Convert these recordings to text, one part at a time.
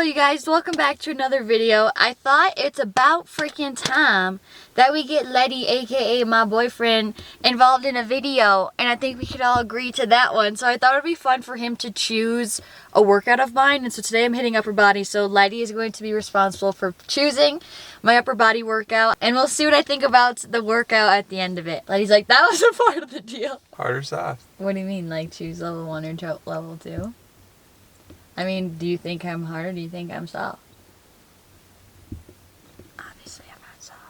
you guys, welcome back to another video. I thought it's about freaking time that we get Letty, aka my boyfriend, involved in a video, and I think we could all agree to that one. So I thought it would be fun for him to choose a workout of mine, and so today I'm hitting upper body, so Letty is going to be responsible for choosing my upper body workout, and we'll see what I think about the workout at the end of it. Letty's like, that was a part of the deal. Hard or soft? What do you mean, like choose level 1 or level 2? I mean, do you think I'm hard or do you think I'm soft? Obviously, I'm not soft.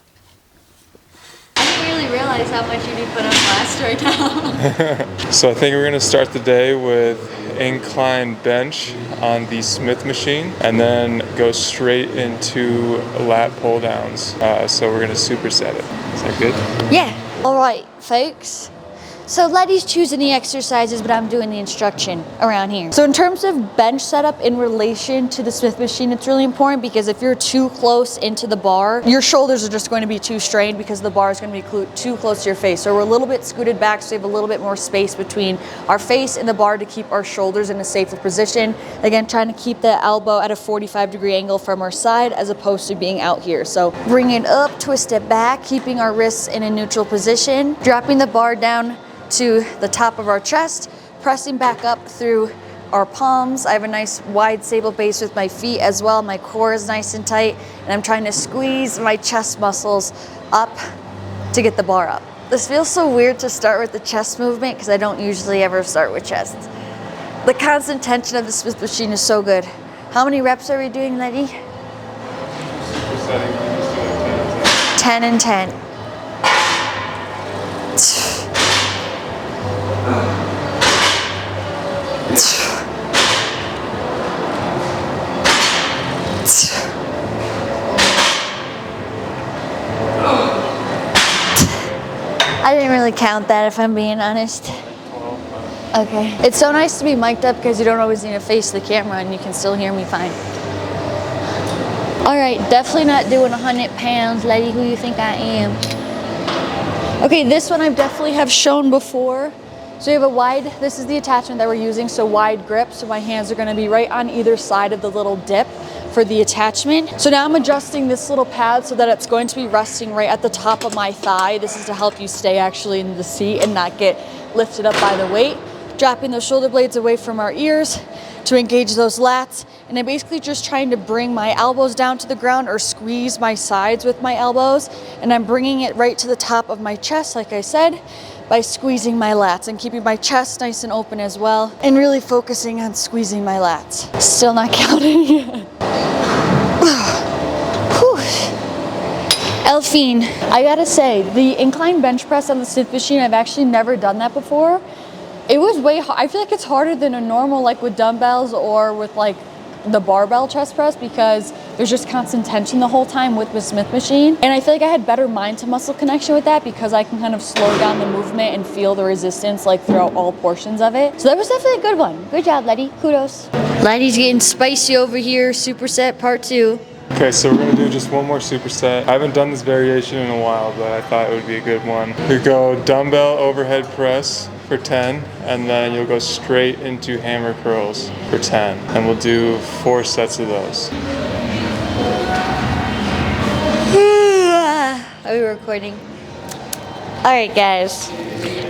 I didn't really realize how much you need to put on blast right now. So I think we're going to start the day with incline bench on the Smith machine and then go straight into lat pull downs. So we're going to superset it. Is that good? Yeah. Alright, folks. So Letty's choosing the exercises, but I'm doing the instruction around here. So in terms of bench setup in relation to the Smith machine, it's really important because if you're too close into the bar, your shoulders are just going to be too strained because the bar is going to be too close to your face. So we're a little bit scooted back so we have a little bit more space between our face and the bar to keep our shoulders in a safer position. Again, trying to keep the elbow at a 45-degree angle from our side as opposed to being out here. So bring it up, twist it back, keeping our wrists in a neutral position, dropping the bar down to the top of our chest, pressing back up through our palms. I have a nice wide stable base with my feet as well. My core is nice and tight, and I'm trying to squeeze my chest muscles up to get the bar up. This feels so weird to start with the chest movement because I don't usually ever start with chest. The constant tension of the Smith machine is so good. How many reps are we doing, Letty? 10 and 10. I didn't really count that, if I'm being honest. Okay. It's so nice to be mic'd up because you don't always need to face the camera and you can still hear me fine. All right, definitely not doing 100 pounds, Letty. Who you think I am? Okay, this one I definitely have shown before. So you have a wide, this is the attachment that we're using, so wide grip. So my hands are gonna be right on either side of the little dip for the attachment. So now I'm adjusting this little pad so that it's going to be resting right at the top of my thigh. This is to help you stay actually in the seat and not get lifted up by the weight. Dropping those shoulder blades away from our ears to engage those lats. And I'm basically just trying to bring my elbows down to the ground or squeeze my sides with my elbows. And I'm bringing it right to the top of my chest, like I said, by squeezing my lats and keeping my chest nice and open as well. And really focusing on squeezing my lats. Still not counting yet. Elfine, I gotta say, the incline bench press on the Smith machine, I've actually never done that before. It was way hard. I feel like it's harder than a normal, like with dumbbells or with like the barbell chest press because there's just constant tension the whole time with the Smith machine. And I feel like I had better mind to muscle connection with that because I can kind of slow down the movement and feel the resistance like throughout all portions of it. So that was definitely a good one. Good job, Letty. Kudos. Letty's getting spicy over here. Superset part 2. Okay, so we're gonna do just one more superset. I haven't done this variation in a while, but I thought it would be a good one. We go dumbbell overhead press for 10, and then you'll go straight into hammer curls for 10. And we'll do 4 sets of those. Are we recording? Alright guys,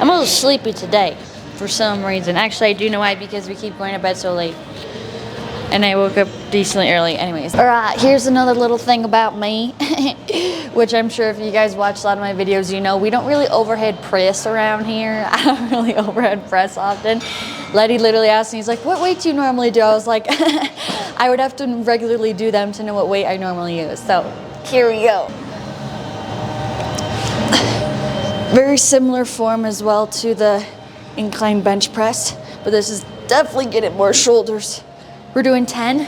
I'm a little sleepy today for some reason. Actually I do know why, because we keep going to bed so late. And I woke up decently early anyways. Alright, here's another little thing about me, which I'm sure if you guys watch a lot of my videos, you know we don't really overhead press around here. I don't really overhead press often. Letty literally asked me, he's like, what weight do you normally do? I was like, I would have to regularly do them to know what weight I normally use. So, here we go. Very similar form as well to the incline bench press, but this is definitely getting more shoulders. We're doing 10.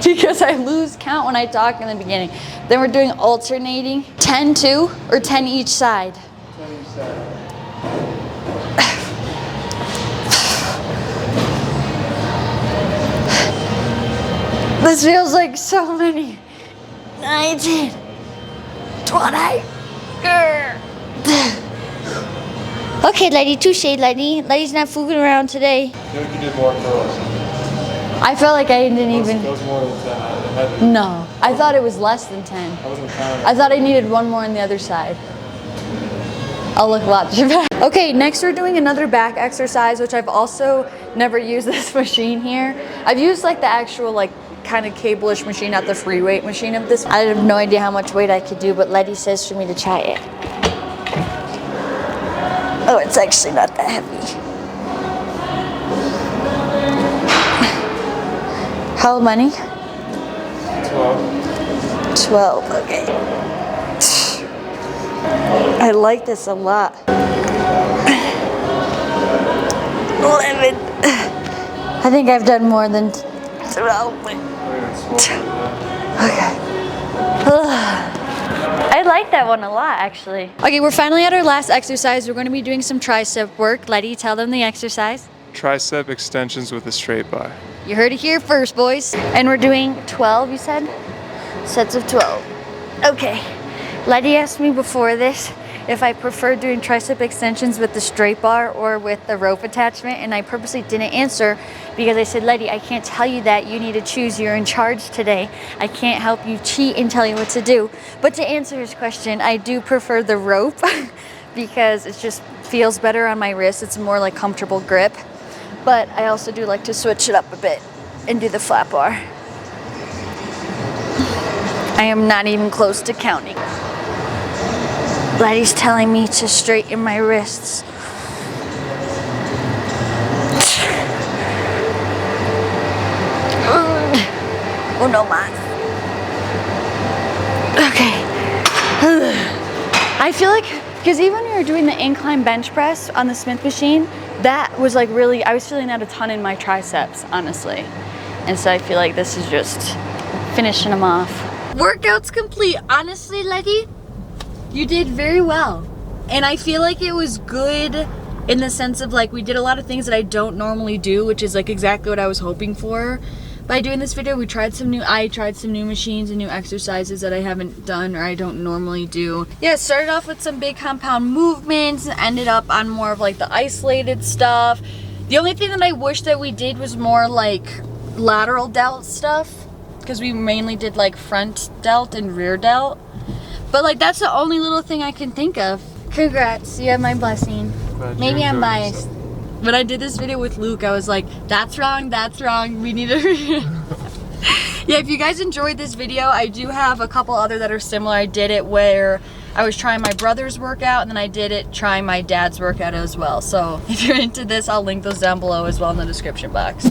Because I lose count when I talk in the beginning. Then we're doing alternating. 10 2 or 10 each side? 10 each side. This feels like so many. 19, 20. Okay, lady, touche, lady. Lady's not fooling around today. I feel like you did more curls. I felt like I didn't even. That was more than 10. No, I thought it was less than 10. I wasn't counting. I thought I needed one more on the other side. I'll look watch your back. Okay, next we're doing another back exercise, which I've also never used this machine here. I've used like the actual like kind of cable-ish machine, not the free weight machine of this. I have no idea how much weight I could do, but Letty says for me to try it. Oh, it's actually not that heavy. How many? 12. 12, okay. I like this a lot. 11. I think I've done more than 12. Okay. I like that one a lot, actually. Okay, we're finally at our last exercise. We're going to be doing some tricep work. Letty, tell them the exercise. Tricep extensions with a straight bar. You heard it here first, boys. And we're doing 12, you said? Sets of 12. Okay. Letty asked me before this if I prefer doing tricep extensions with the straight bar or with the rope attachment, and I purposely didn't answer because I said, Letty, I can't tell you that. You need to choose. You're in charge today. I can't help you cheat and tell you what to do. But to answer his question, I do prefer the rope because it just feels better on my wrist. It's a more like comfortable grip. But I also do like to switch it up a bit and do the flat bar. I am not even close to counting. Letty's telling me to straighten my wrists. Oh no, man. Okay. I feel like, because even when we were doing the incline bench press on the Smith machine, that was like really, I was feeling that a ton in my triceps, honestly. And so I feel like this is just finishing them off. Workout's complete. Honestly, Letty, you did very well. And I feel like it was good in the sense of like, we did a lot of things that I don't normally do, which is like exactly what I was hoping for. By doing this video, I tried some new machines and new exercises that I haven't done or I don't normally do. Yeah, started off with some big compound movements, ended up on more of like the isolated stuff. The only thing that I wish that we did was more like lateral delt stuff, because we mainly did like front delt and rear delt. But like that's the only little thing I can think of. Congrats, you have my blessing. Maybe I'm biased. When I did this video with Luke, I was like, that's wrong, we need to Yeah, if you guys enjoyed this video, I do have a couple other that are similar. I did it where I was trying my brother's workout, and then I did it trying my dad's workout as well. So if you're into this, I'll link those down below as well in the description box.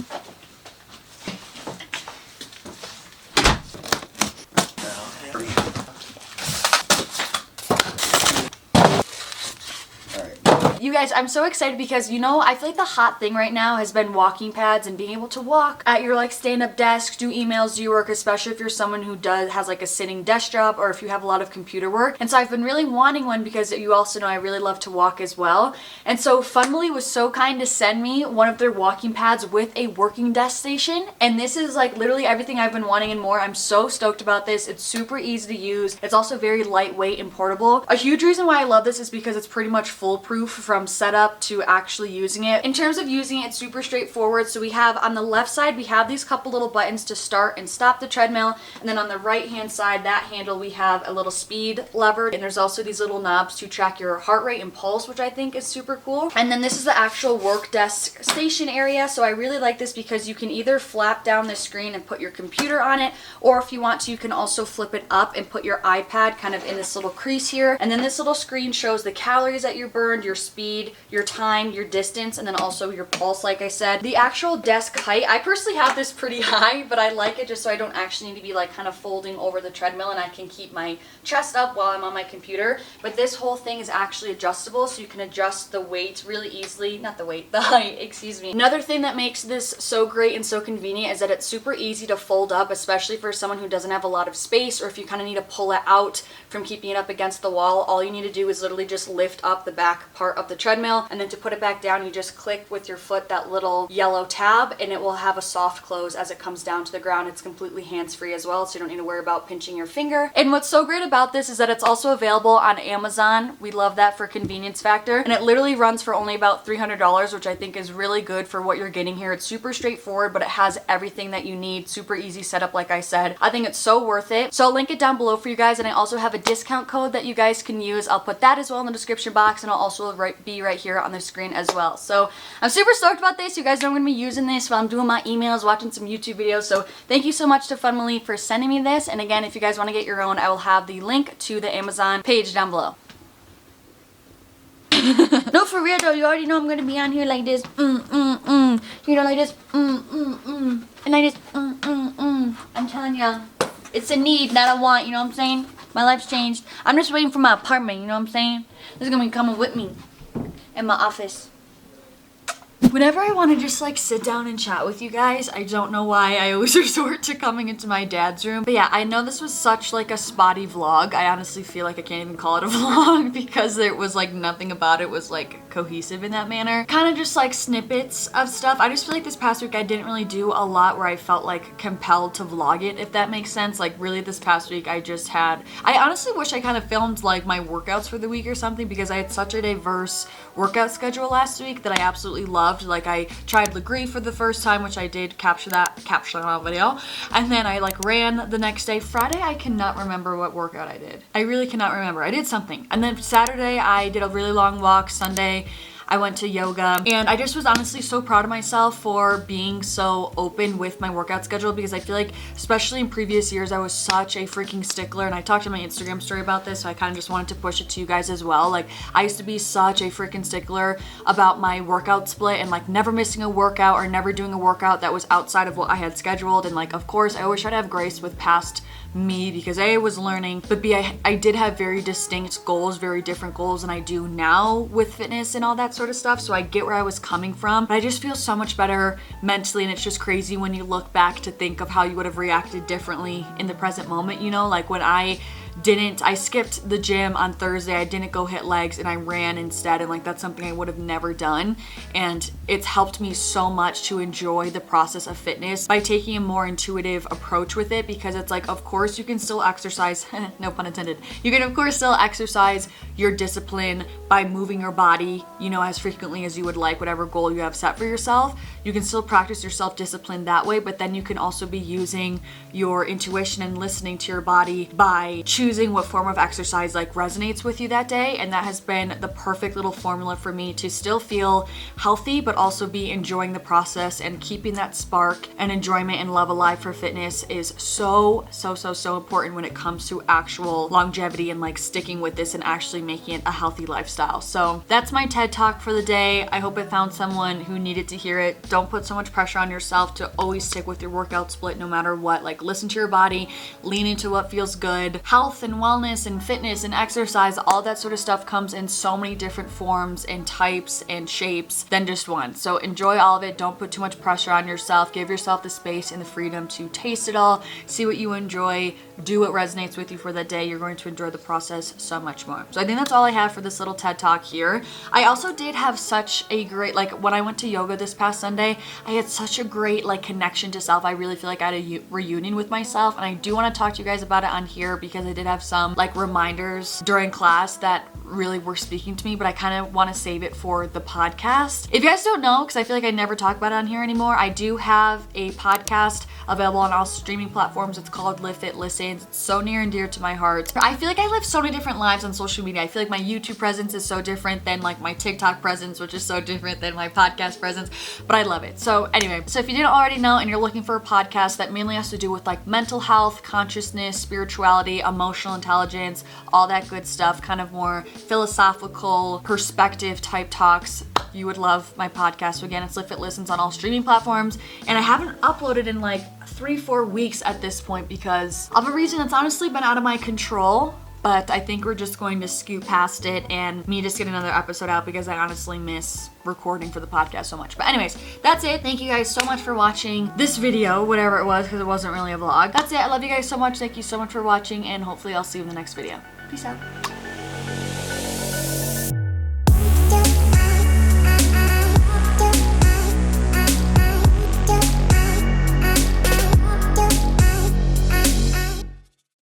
You guys, I'm so excited because, you know, I feel like the hot thing right now has been walking pads and being able to walk at your like stand-up desk, do emails, do your work, especially if you're someone who has like a sitting desk job or if you have a lot of computer work. And so I've been really wanting one because you also know I really love to walk as well. And so Funbly was so kind to send me one of their walking pads with a working desk station. And this is like literally everything I've been wanting and more. I'm so stoked about this. It's super easy to use. It's also very lightweight and portable. A huge reason why I love this is because it's pretty much foolproof from setup to actually using it. In terms of using it, it's super straightforward. So we have on the left side, we have these couple little buttons to start and stop the treadmill. And then on the right hand side, that handle, we have a little speed lever. And there's also these little knobs to track your heart rate and pulse, which I think is super cool. And then this is the actual work desk station area. So I really like this because you can either flap down the screen and put your computer on it, or if you want to, you can also flip it up and put your iPad kind of in this little crease here. And then this little screen shows the calories that you burned, your speed, your time, your distance, and then also your pulse, like I said. The actual desk height, I personally have this pretty high, but I like it just so I don't actually need to be like kind of folding over the treadmill and I can keep my chest up while I'm on my computer. But this whole thing is actually adjustable, so you can adjust the weight really easily. Not the weight, the height, excuse me. Another thing that makes this so great and so convenient is that it's super easy to fold up, especially for someone who doesn't have a lot of space, or if you kind of need to pull it out from keeping it up against the wall. All you need to do is literally just lift up the back part of the treadmill. And then to put it back down, you just click with your foot that little yellow tab, and it will have a soft close as it comes down to the ground. It's completely hands-free as well, so you don't need to worry about pinching your finger. And what's so great about this is that it's also available on Amazon. We love that for convenience factor. And it literally runs for only about $300, which I think is really good for what you're getting here. It's super straightforward, but it has everything that you need. Super easy setup, like I said. I think it's so worth it. So I'll link it down below for you guys, and I also have a discount code that you guys can use. I'll put that as well in the description box, and I'll also be right here on the screen as well. So I'm super stoked about this. You guys know I'm going to be using this while I'm doing my emails, watching some YouTube videos. So thank you so much to Funwilly for sending me this. And again, if you guys want to get your own, I will have the link to the Amazon page down below. No, for real though, you already know I'm gonna be on here like this, you know, like this, and like this, I'm telling you, it's a need, not a want, you know what I'm saying? My life's changed. I'm just waiting for my apartment, you know what I'm saying? This is gonna be coming with me in my office. Whenever I want to just like sit down and chat with you guys, I don't know why I always resort to coming into my dad's room. But yeah, I know this was such like a spotty vlog. I honestly feel like I can't even call it a vlog because it was like nothing about it was like cohesive in that manner. Kind of just like snippets of stuff. I just feel like this past week I didn't really do a lot where I felt like compelled to vlog it, if that makes sense. Like really this past week I honestly wish I kind of filmed like my workouts for the week or something, because I had such a diverse workout schedule last week that I absolutely loved. Like I tried Legree for the first time, which I did capture that video, and then I like ran the next day. Friday I cannot remember what workout I did. I really cannot remember. I did something. And then Saturday I did a really long walk. Sunday I went to yoga, and I just was honestly so proud of myself for being so open with my workout schedule, because I feel like especially in previous years I was such a freaking stickler, and I talked in my Instagram story about this, so I kind of just wanted to push it to you guys as well. Like I used to be such a freaking stickler about my workout split and like never missing a workout or never doing a workout that was outside of what I had scheduled. And like of course I always try to have grace with past me, because A, I was learning, but B, I did have very distinct goals, very different goals than I do now with fitness and all that sort of stuff. So I get where I was coming from, but I just feel so much better mentally. And it's just crazy when you look back to think of how you would have reacted differently in the present moment, you know, like when I skipped the gym on Thursday, I didn't go hit legs and I ran instead, and like that's something I would have never done. And it's helped me so much to enjoy the process of fitness by taking a more intuitive approach with it, because it's like of course you can still exercise no pun intended, you can of course still exercise your discipline by moving your body, you know, as frequently as you would like, whatever goal you have set for yourself. You can still practice your self-discipline that way, but then you can also be using your intuition and listening to your body by choosing what form of exercise like resonates with you that day. And that has been the perfect little formula for me to still feel healthy, but also be enjoying the process, and keeping that spark and enjoyment and love alive for fitness is so important when it comes to actual longevity and like sticking with this and actually making it a healthy lifestyle. So that's my TED Talk for the day. I hope it found someone who needed to hear it. Don't put so much pressure on yourself to always stick with your workout split no matter what. Like listen to your body, lean into what feels good. Health and wellness and fitness and exercise, all that sort of stuff comes in so many different forms and types and shapes than just one. So enjoy all of it. Don't put too much pressure on yourself. Give yourself the space and the freedom to taste it all, see what you enjoy, do what resonates with you for that day. You're going to enjoy the process so much more. So I think that's all I have for this little TED Talk here. I also did have such a great, like when I went to yoga this past Sunday, I had such a great like connection to self. I really feel like I had a reunion with myself, and I do want to talk to you guys about it on here because I did have some like reminders during class that really were speaking to me, but I kind of want to save it for the podcast. If you guys don't know, because I feel like I never talk about it on here anymore, I do have a podcast available on all streaming platforms. It's called Live Fit Listens. It's so near and dear to my heart. I feel like I live so many different lives on social media. I feel like my YouTube presence is so different than like my TikTok presence, which is so different than my podcast presence, but I love it. So anyway, so if you didn't already know and you're looking for a podcast that mainly has to do with like mental health, consciousness, spirituality, emotional intelligence, all that good stuff, kind of more philosophical perspective type talks, you would love my podcast. So again, it's Live Fit Listens on all streaming platforms, and I haven't uploaded in like 3-4 weeks at this point because of a reason that's honestly been out of my control. But I think we're just going to scoot past it and me just get another episode out because I honestly miss recording for the podcast so much. But anyways, that's it. Thank you guys so much for watching this video, whatever it was, because it wasn't really a vlog. That's it. I love you guys so much. Thank you so much for watching, and hopefully I'll see you in the next video. Peace out.